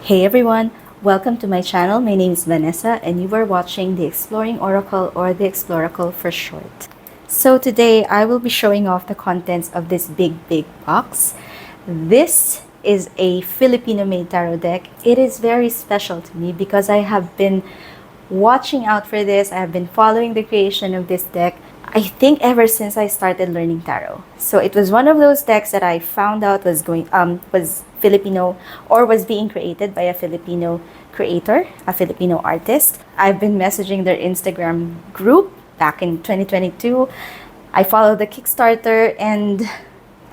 Hey everyone, welcome to my channel. My name is Vanessa and you are watching the Exploring Oracle or the Exploracle for short. So today I will be showing off the contents of this big box. This is a Filipino made tarot deck. It is very special to me because I have been watching out for this. I have been following the creation of this deck, I think ever since I started learning tarot. So it was one of those decks that I found out was Filipino or was being created by a Filipino creator, a Filipino artist. I've been messaging their Instagram group back in 2022. I followed the Kickstarter and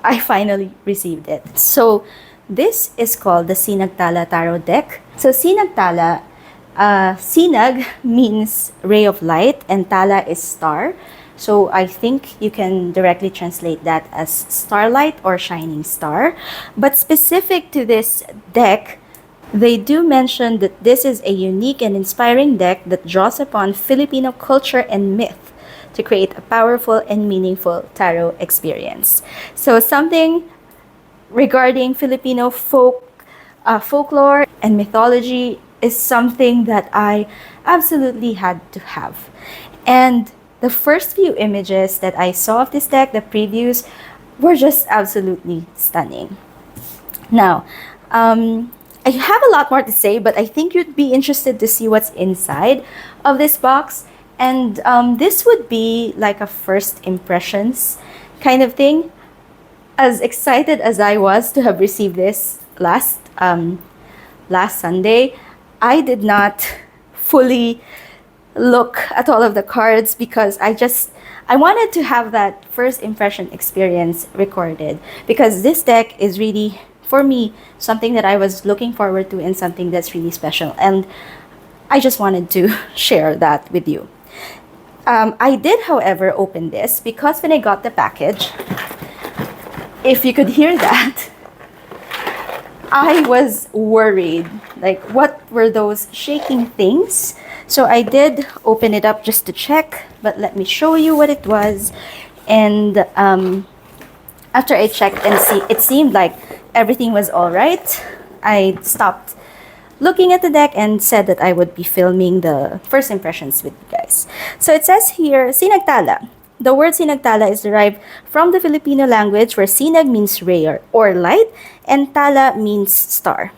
I finally received it. So this is called the Sinagtala Tarot deck. So Sinagtala, Sinag means ray of light and Tala is star. So I think you can directly translate that as starlight or shining star. But specific to this deck, they do mention that this is a unique and inspiring deck that draws upon Filipino culture and myth to create a powerful and meaningful tarot experience. So something regarding Filipino folklore and mythology is something that I absolutely had to have. And the first few images that I saw of this deck, the previews, were just absolutely stunning. Now, I have a lot more to say, but I think you'd be interested to see what's inside of this box. And this would be like a first impressions kind of thing. As excited as I was to have received this last Sunday, I did not fully look at all of the cards because I wanted to have that first impression experience recorded, because this deck is really, for me, something that I was looking forward to and something that's really special, and I just wanted to share that with you. I did, however, open this because when I got the package, if you could hear that, I was worried. Like, what were those shaking things? So I did open it up just to check, but let me show you what it was. And after I checked and it seemed like everything was all right, I stopped looking at the deck and said that I would be filming the first impressions with you guys. So it says here, Sinagtala. The word Sinagtala is derived from the Filipino language where Sinag means ray or light and Tala means star.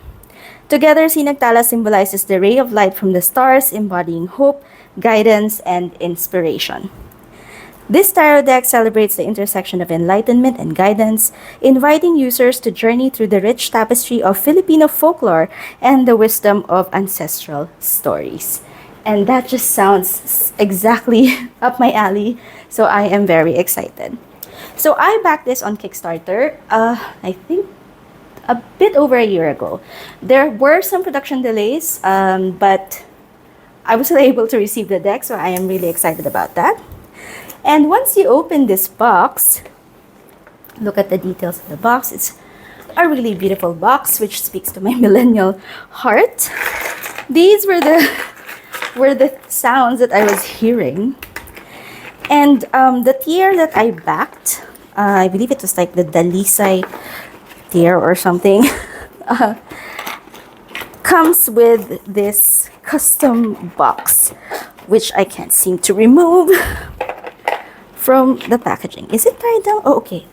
Together, Sinagtala symbolizes the ray of light from the stars, embodying hope, guidance, and inspiration. This tarot deck celebrates the intersection of enlightenment and guidance, inviting users to journey through the rich tapestry of Filipino folklore and the wisdom of ancestral stories. And that just sounds exactly up my alley, so I am very excited. So I backed this on Kickstarter, I think a bit over a year ago. There were some production delays, but I was able to receive the deck, so I am really excited about that. And once you open this box, look at the details of the box. It's a really beautiful box, which speaks to my millennial heart. These were the sounds that I was hearing. And the tier that I backed, I believe it was like the Dalisay tier or something, comes with this custom box, which I can't seem to remove from the packaging. Is it tied down? Oh, okay.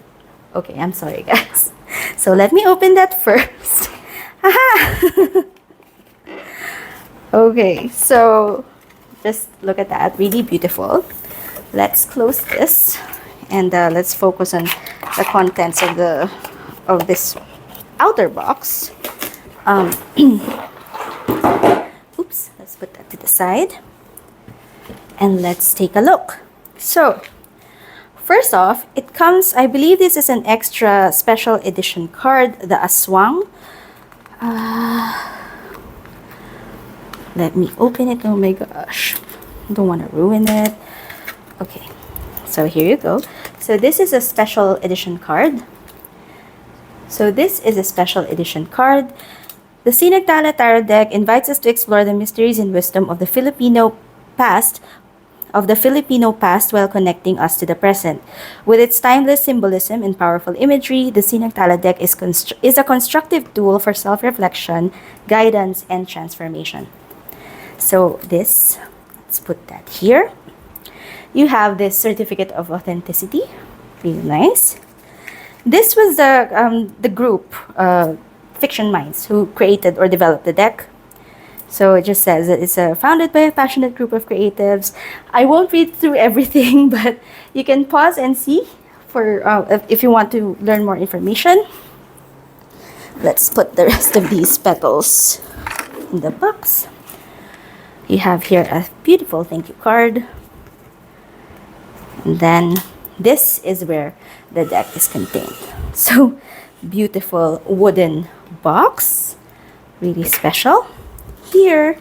Okay, I'm sorry, guys. So let me open that first. Haha! Okay, so just look at that. Really beautiful. Let's close this and let's focus on the contents of this outer box. Oops, let's put that to the side and let's take a look. So first off, it comes, I believe this is an extra special edition card, the Aswang. Let me open it. Oh my gosh, don't want to ruin it. Okay, so here you go. So this is a special edition card. The Sinagtala Tarot deck invites us to explore the mysteries and wisdom of the Filipino past of the Filipino past while connecting us to the present. With its timeless symbolism and powerful imagery, the Sinagtala deck is a constructive tool for self-reflection, guidance, and transformation. So this, let's put that here. You have this certificate of authenticity, really nice. This was the group, Fiction Minds, who created or developed the deck. So it just says that it's founded by a passionate group of creatives. I won't read through everything, but you can pause and see for if you want to learn more information. Let's put the rest of these petals in the box. You have here a beautiful thank you card. And then this is where the deck is contained. So beautiful wooden box, really special. Here,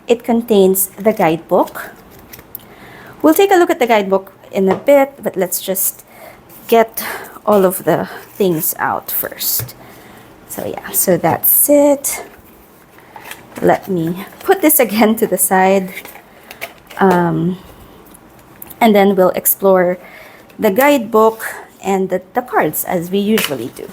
it contains the guidebook. We'll take a look at the guidebook in a bit, but let's just get all of the things out first. So yeah, so that's it. Let me put this again to the side. And then we'll explore the guidebook and the cards as we usually do.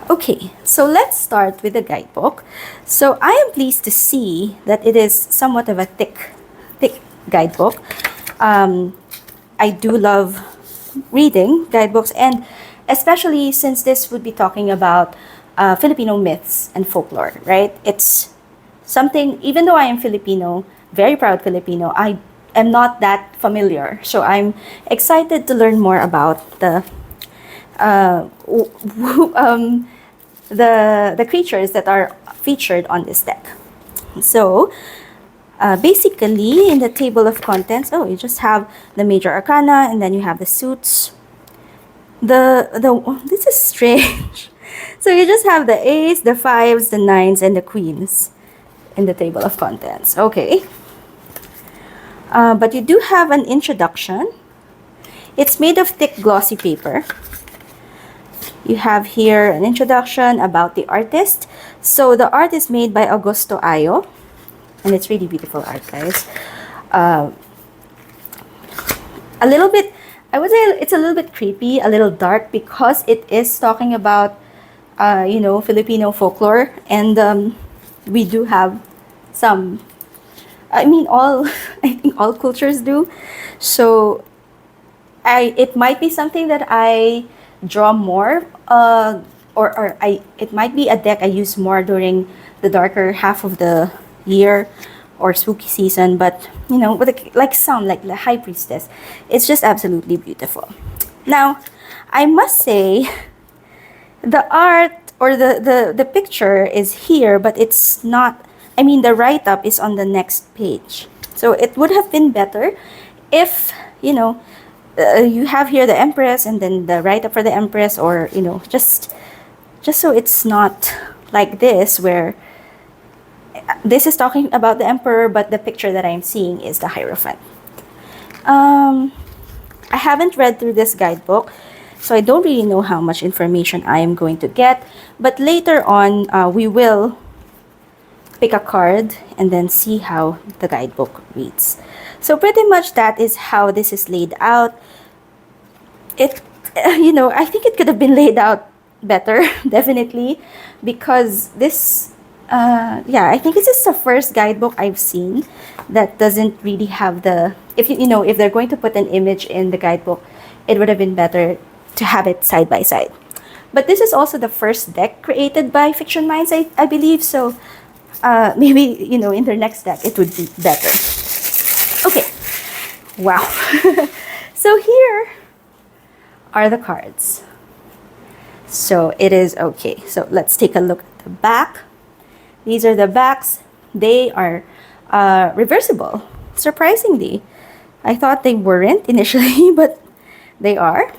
Okay, so let's start with the guidebook. So I am pleased to see that it is somewhat of a thick guidebook. I do love reading guidebooks, and especially since this would be talking about Filipino myths and folklore, right? It's something, even though I am Filipino, very proud Filipino, I am not that familiar. So I'm excited to learn more about the creatures that are featured on this deck. So basically in the table of contents, you just have the major arcana, and then you have the suits. This is strange. So you just have the ace, the fives, the nines, and the queens in the table of contents. Okay. But you do have an introduction. It's made of thick glossy paper. You have here an introduction about the artist. So the art is made by Augusto Ayo, and it's really beautiful art, guys. A little bit, I would say it's a little bit creepy, a little dark, because it is talking about, Filipino folklore, and we do have some. I mean, I think all cultures do. So, it might be something that I draw more, it might be a deck I use more during the darker half of the year or spooky season. But with sound like the High Priestess, it's just absolutely beautiful. Now, I must say, the art or the picture is here, but it's not. I mean, the write-up is on the next page. So it would have been better if, you have here the Empress and then the write-up for the Empress, or, just so it's not like this, where this is talking about the Emperor, but the picture that I'm seeing is the Hierophant. I haven't read through this guidebook, so I don't really know how much information I am going to get. But later on, we will pick a card and then see how the guidebook reads. So pretty much that is how this is laid out. I think it could have been laid out better, definitely, because this, I think this is the first guidebook I've seen that doesn't really have the, if they're going to put an image in the guidebook, it would have been better to have it side by side. But this is also the first deck created by Fiction Minds, I believe, so maybe, in their next deck, it would be better. Okay. Wow. So here are the cards. So it is okay. So let's take a look at the back. These are the backs. They are reversible. Surprisingly. I thought they weren't initially, but they are.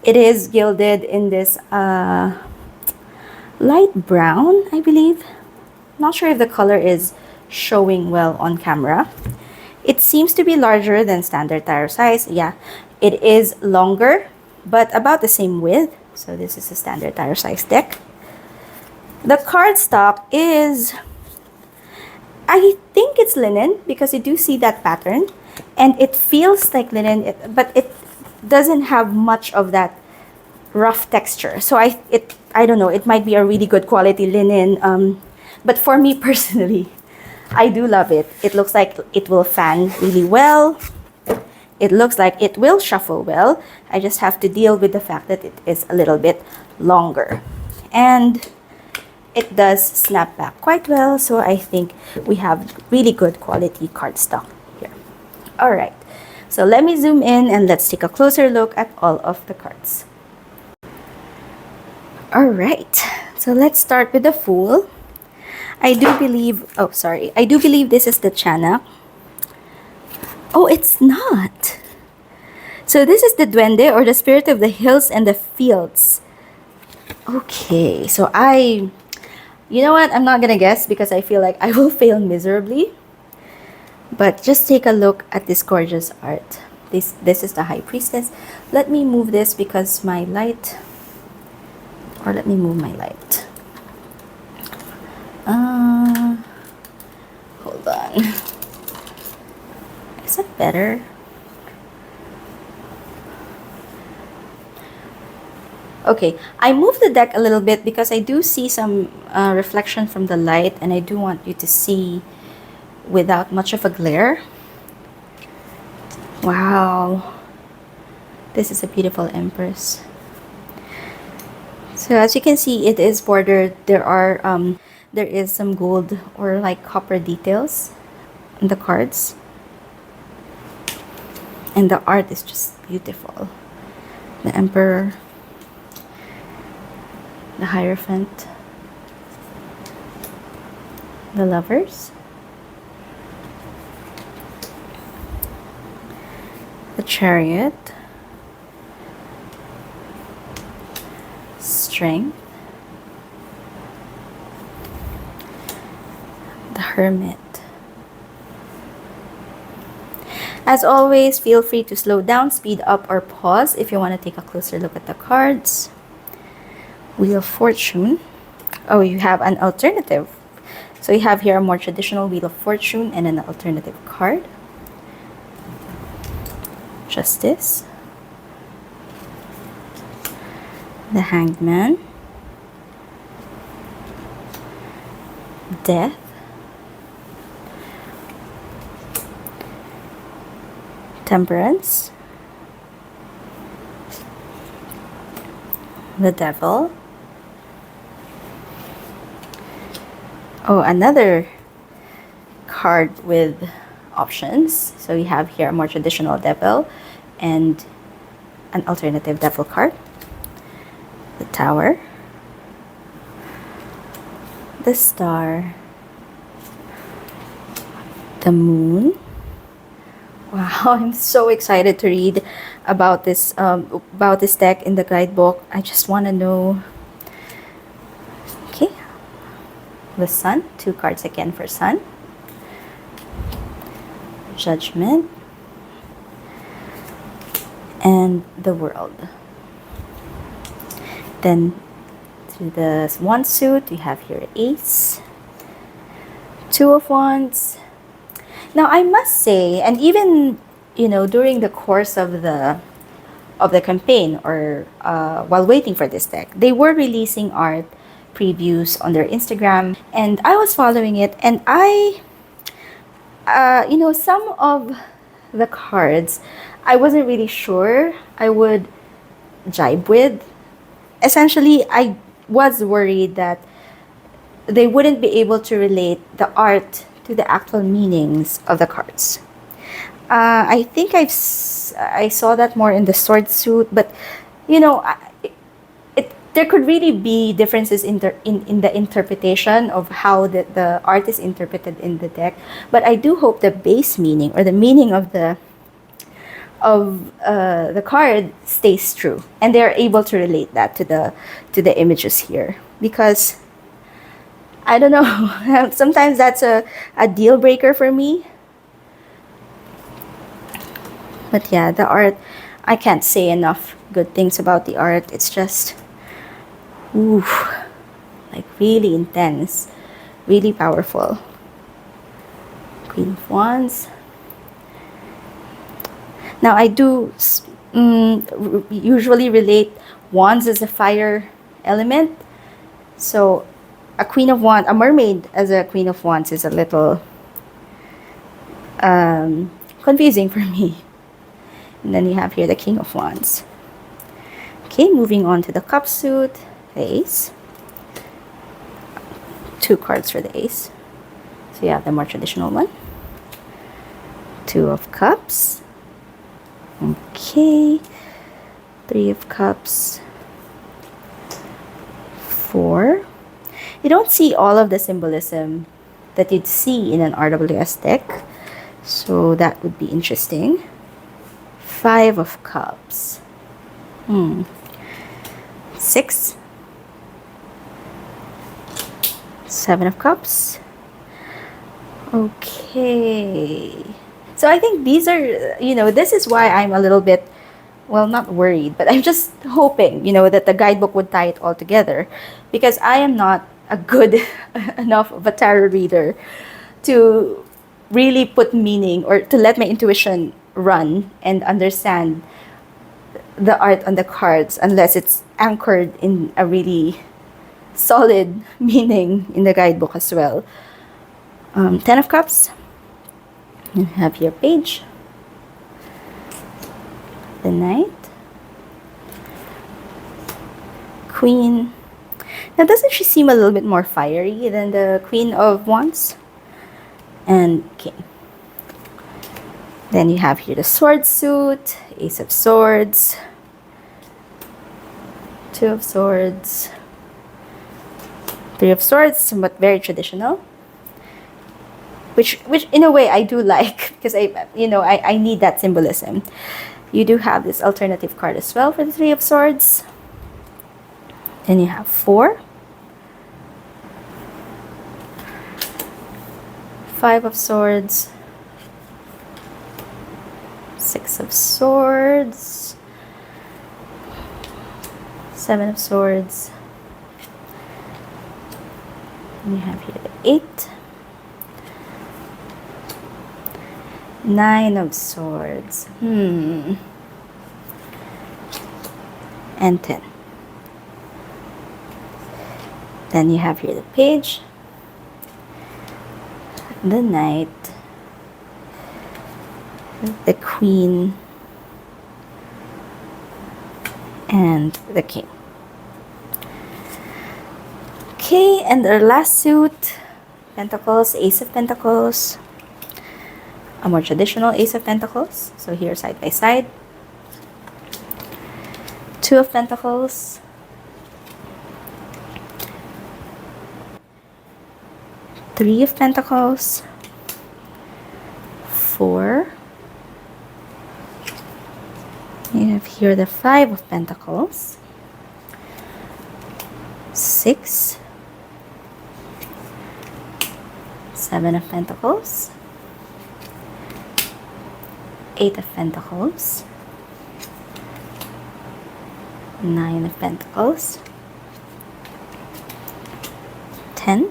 It is gilded in this light brown, I believe. Not sure if the color is showing well on camera. It seems to be larger than standard tarot size. Yeah, it is longer, but about the same width. So this is a standard tarot size deck. The cardstock is, I think it's linen because you do see that pattern, and it feels like linen, but it doesn't have much of that rough texture. So I don't know, it might be a really good quality linen, but for me personally, I do love it. It looks like it will fan really well. It looks like it will shuffle well. I just have to deal with the fact that it is a little bit longer. And it does snap back quite well, so I think we have really good quality cardstock here. All right, so let me zoom in and let's take a closer look at all of the cards. All right, so let's start with the Fool. I do believe this is the Chana. Oh, it's not. So this is the Duende, or the spirit of the hills and the fields. Okay, so you know what? I'm not gonna guess because I feel like I will fail miserably. But just take a look at this gorgeous art. This is the High Priestess. Let me move this because my light, or let me move my light. Hold on. Is that better? Okay, I moved the deck a little bit because I do see some reflection from the light, and I do want you to see without much of a glare. Wow, this is a beautiful Empress. So as you can see, it is bordered. There is some gold or like copper details on the cards, and the art is just beautiful. The Emperor, the Hierophant, the Lovers, the Chariot, Strength, the Hermit. As always, feel free to slow down, speed up, or pause if you want to take a closer look at the cards. Wheel of Fortune. Oh, you have an alternative. So you have here a more traditional Wheel of Fortune and an alternative card. Justice. The Hanged Man. Death. Temperance. The Devil. Oh, another card with options. So we have here a more traditional Devil and an alternative Devil card. The Tower. The Star. The Moon. Wow, I'm so excited to read about this deck in the guidebook. I just want to know. Okay, the Sun, 2 cards again for Sun. Judgment, and the World. Then to the Wand suit, we have here Ace, 2 of Wands. Now I must say, and even during the course of the campaign, or while waiting for this deck, they were releasing art previews on their Instagram, and I was following it, and some of the cards I wasn't really sure I would jibe with. Essentially, I was worried that they wouldn't be able to relate the art to the actual meanings of the cards. I think I saw that more in the sword suit, but there could really be differences in the interpretation of how the art is interpreted in the deck. But I do hope the base meaning, or the meaning of the card, stays true, and they are able to relate that to the images here, because I don't know, sometimes that's a deal breaker for me. But yeah, the art, I can't say enough good things about the art. It's just, ooh, like really intense, really powerful. Queen of Wands. Now, I do usually relate wands as a fire element. So, a Queen of Wands, a mermaid as a Queen of Wands is a little confusing for me. And then you have here the King of Wands. Okay, moving on to the cup suit, the ace. 2 cards for the ace. So you have the more traditional one. 2 of cups. Okay. 3 of cups. 4. You don't see all of the symbolism that you'd see in an RWS deck. So that would be interesting. 5 of cups. 6. 7 of cups. Okay. So I think these are, this is why I'm a little bit, well, not worried, but I'm just hoping, that the guidebook would tie it all together, because I am not a good enough of a tarot reader to really put meaning or to let my intuition run and understand the art on the cards unless it's anchored in a really solid meaning in the guidebook as well. 10 of Cups. You have your Page. The Knight. Queen. Now, doesn't she seem a little bit more fiery than the Queen of Wands? And King. Then you have here the Sword suit, Ace of Swords, 2 of Swords, 3 of Swords, somewhat very traditional. Which in a way I do like, because I need that symbolism. You do have this alternative card as well for the 3 of Swords. Then you have 4, 5 of Swords, 6 of Swords, 7 of Swords. And you have here the 8, 9 of Swords, and 10. Then you have here the Page, the Knight, the Queen, and the King. Okay, and our last suit, Pentacles, Ace of Pentacles, a more traditional Ace of Pentacles. So here side by side. 2 of Pentacles, 3 of Pentacles, 4. You have here the 5 of Pentacles, 6, 7 of Pentacles, 8 of Pentacles, 9 of Pentacles, 10. You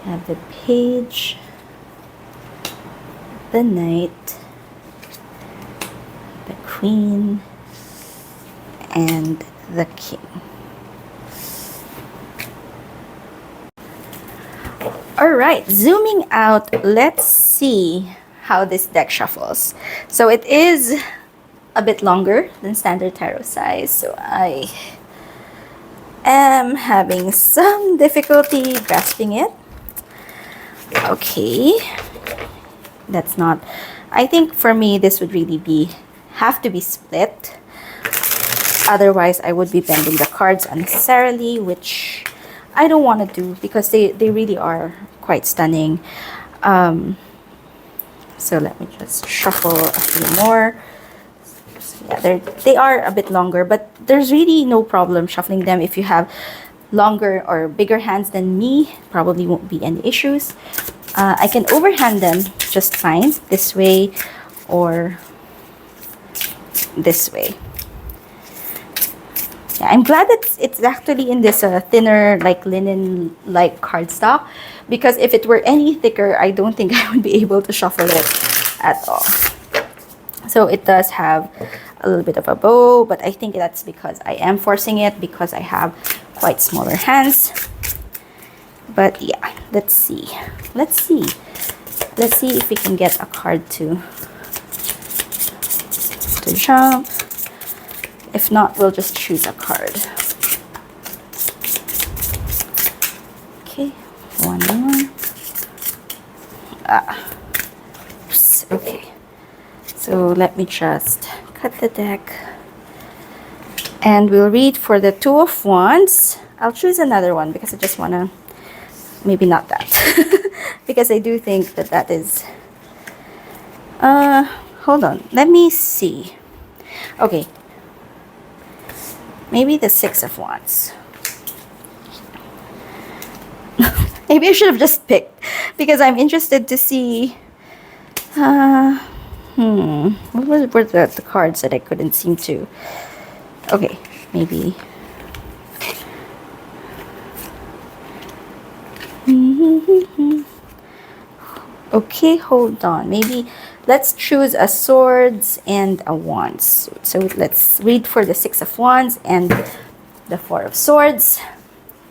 have the Page, the Knight, the Queen, and the King. Alright, zooming out, let's see how this deck shuffles. So it is a bit longer than standard tarot size, so I am having some difficulty grasping it. Okay, that's not, I think for me this would really have to be split. Otherwise I would be bending the cards unnecessarily, which I don't want to do because they really are quite stunning. So let me just shuffle a few more. So yeah, they are a bit longer, but there's really no problem shuffling them. If you have longer or bigger hands than me, probably won't be any issues. I can overhand them just fine, this way or this way. Yeah, I'm glad that it's actually in this thinner, like linen like cardstock, because if it were any thicker, I don't think I would be able to shuffle it at all. So it does have a little bit of a bow, but I think that's because I am forcing it because I have quite smaller hands. But yeah, let's see. Let's see if we can get a card to jump. If not, we'll just choose a card. Okay, one more. Okay. So let me just cut the deck. And we'll read for the Two of Wands. I'll choose another one because I just want to, maybe not that. Because I do think that that is, hold on, let me see. Okay, maybe the Six of Wands. Maybe I should have just picked because I'm interested to see, what were the cards that I couldn't seem to, okay, maybe. Okay, hold on. Maybe let's choose a swords and a wands. So let's read for the Six of Wands and the Four of Swords.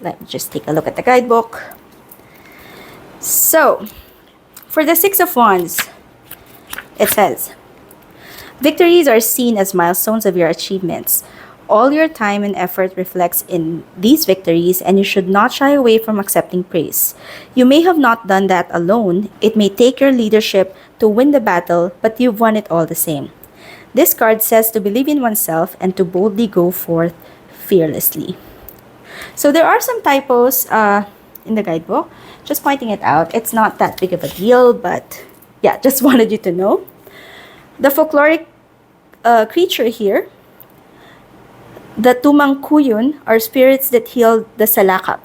Let me just take a look at the guidebook. So, for the Six of Wands, it says, victories are seen as milestones of your achievements. All your time and effort reflects in these victories, and you should not shy away from accepting praise. You may have not done that alone. It may take your leadership to win the battle, but you've won it all the same. This card says to believe in oneself and to boldly go forth fearlessly. So there are some typos in the guidebook. Just pointing it out. It's not that big of a deal, but yeah, just wanted you to know. The folkloric creature here, the tumangkuyun, are spirits that heal the salakap.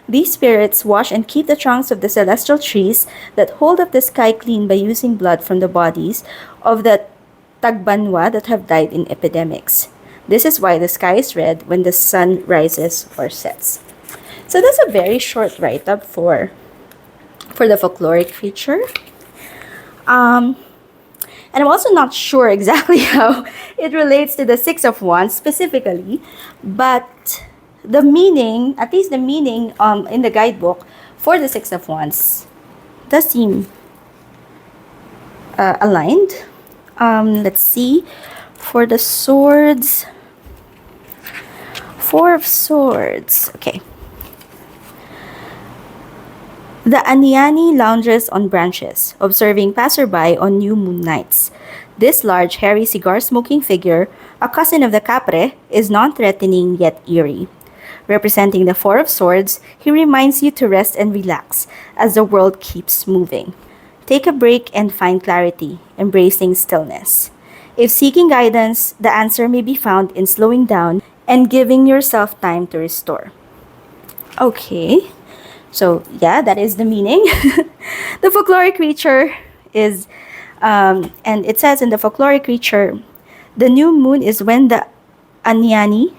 These spirits wash and keep the trunks of the celestial trees that hold up the sky clean by using blood from the bodies of the tagbanwa that have died in epidemics. This is why the sky is red when the sun rises or sets. So that's a very short write-up for the folkloric creature. And I'm also not sure exactly how it relates to the Six of Wands specifically, but the meaning, at least the meaning in the guidebook for the Six of Wands does seem aligned. Let's see. For the swords, Four of Swords. Okay. The Aniani lounges on branches, observing passerby on new moon nights. This large, hairy, cigar-smoking figure, a cousin of the capre, is non-threatening yet eerie. Representing the Four of Swords, he reminds you to rest and relax as the world keeps moving. Take a break and find clarity, embracing stillness. If seeking guidance, the answer may be found in slowing down and giving yourself time to restore. Okay. So, yeah, that is the meaning. The folkloric creature is, and it says in the folkloric creature, the new moon is when the Ani.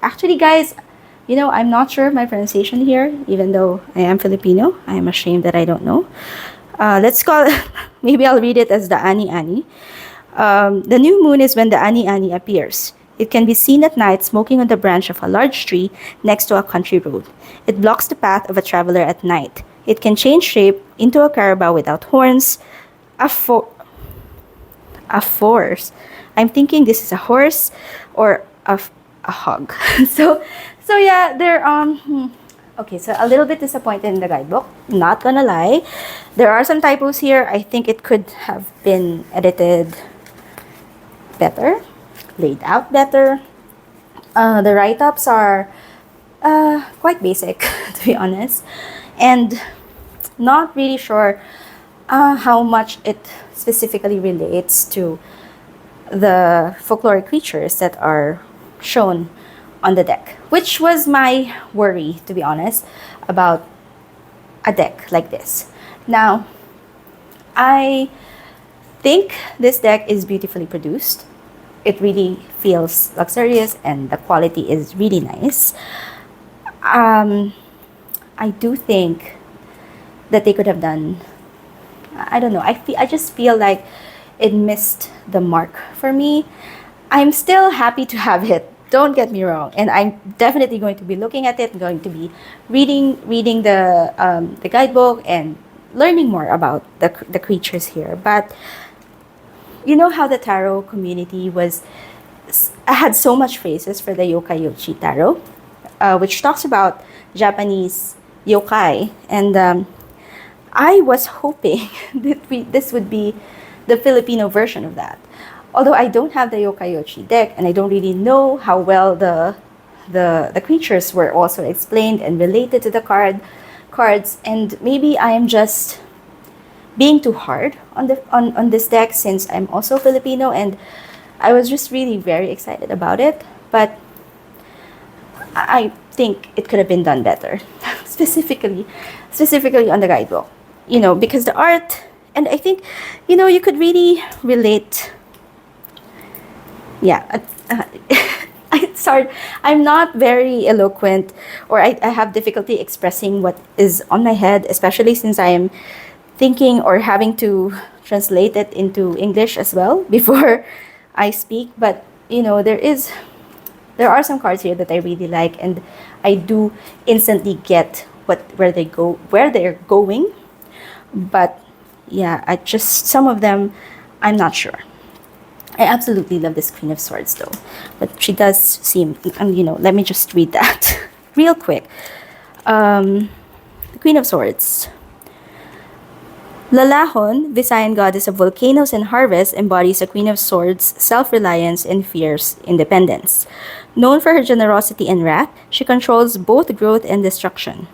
Actually, guys, you know, I'm not sure of my pronunciation here, even though I am Filipino. I am ashamed that I don't know. Let's call it, maybe I'll read it as the Ani. The new moon is when the Ani appears. It can be seen at night smoking on the branch of a large tree next to a country road. It blocks the path of a traveler at night. It can change shape into a carabao without horns, a force. I'm thinking this is a horse or a hog. so yeah, they're okay, so a little bit disappointed in the guidebook. Not gonna lie. There are some typos here. I think it could have been edited better, laid out better. The write-ups are quite basic, to be honest, and not really sure how much it specifically relates to the folkloric creatures that are shown on the deck, which was my worry, to be honest, about a deck like this. Now, I think this deck is beautifully produced. it really feels luxurious and the quality is really nice. Um, I do think that they could have done, I don't know, I just feel like it missed the mark for me. I'm still happy to have it. Don't get me wrong, and I'm definitely going to be looking at it. I'm going to be reading the guidebook and learning more about the creatures here. But you know how the tarot community had so much phrases for the yokai yochi tarot, which talks about Japanese yokai, and I was hoping that this would be the Filipino version of that. Although I don't have the yokai yochi deck, and I don't really know how well the creatures were also explained and related to the cards, and maybe I am just being too hard on this deck since I'm also Filipino, and I was just really very excited about it. But I think it could have been done better, specifically on the guidebook. Because the art, and I think, you could really relate. Yeah, it's hard. I'm not very eloquent, or I have difficulty expressing what is on my head, especially since I am thinking or having to translate it into English as well before I speak. But there are some cards here that I really like, and I do instantly get where they're going. But yeah, some of them I'm not sure. I absolutely love this Queen of Swords though, but she does seem, let me just read that real quick. The Queen of Swords. Lalahon, Visayan goddess of volcanoes and harvest, embodies a Queen of Swords' self-reliance and fierce independence. Known for her generosity and wrath, she controls both growth and destruction.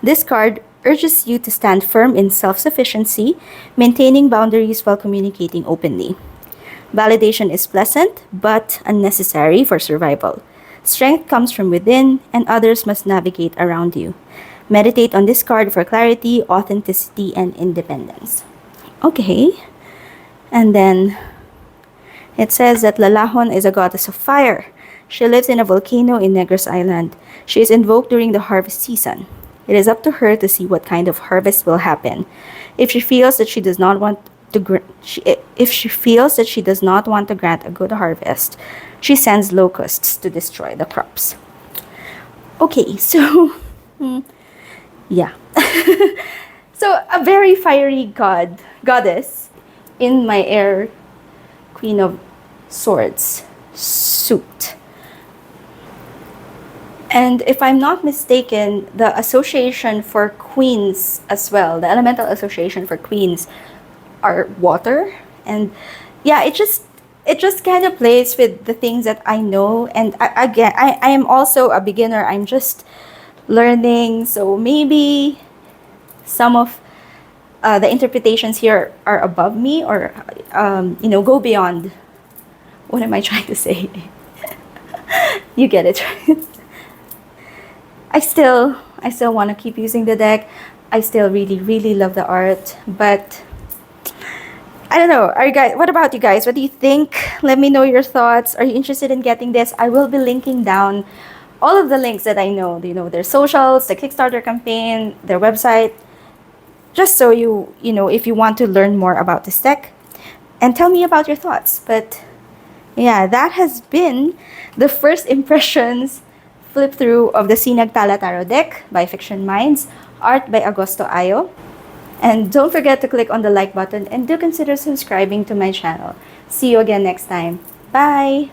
This card urges you to stand firm in self-sufficiency, maintaining boundaries while communicating openly. Validation is pleasant, but unnecessary for survival. Strength comes from within, and others must navigate around you. Meditate on this card for clarity, authenticity, and independence. Okay. And then it says that Lalahon is a goddess of fire. She lives in a volcano in Negros Island. She is invoked during the harvest season. It is up to her to see what kind of harvest will happen. If she feels that she does not want to grant a good harvest, she sends locusts to destroy the crops. Okay, so yeah. So a very fiery goddess in my air Queen of Swords suit. And if I'm not mistaken, the association for queens as well, the elemental association for queens are water. And yeah, it just kind of plays with the things that I know. And I am also a beginner. I'm just learning. So maybe some of the interpretations here are above me, or, go beyond. What am I trying to say? You get it, right? I still want to keep using the deck. I still really, really love the art, but I don't know. What about you guys? What do you think? Let me know your thoughts. Are you interested in getting this? I will be linking down all of the links that I know. Their socials, the Kickstarter campaign, their website, just so if you want to learn more about this deck, and tell me about your thoughts. But yeah, that has been the first impressions flip through of the Sinagtala Tarot deck by Fiction Minds, art by Agosto Ayo. And don't forget to click on the like button, and do consider subscribing to my channel. See you again next time. Bye!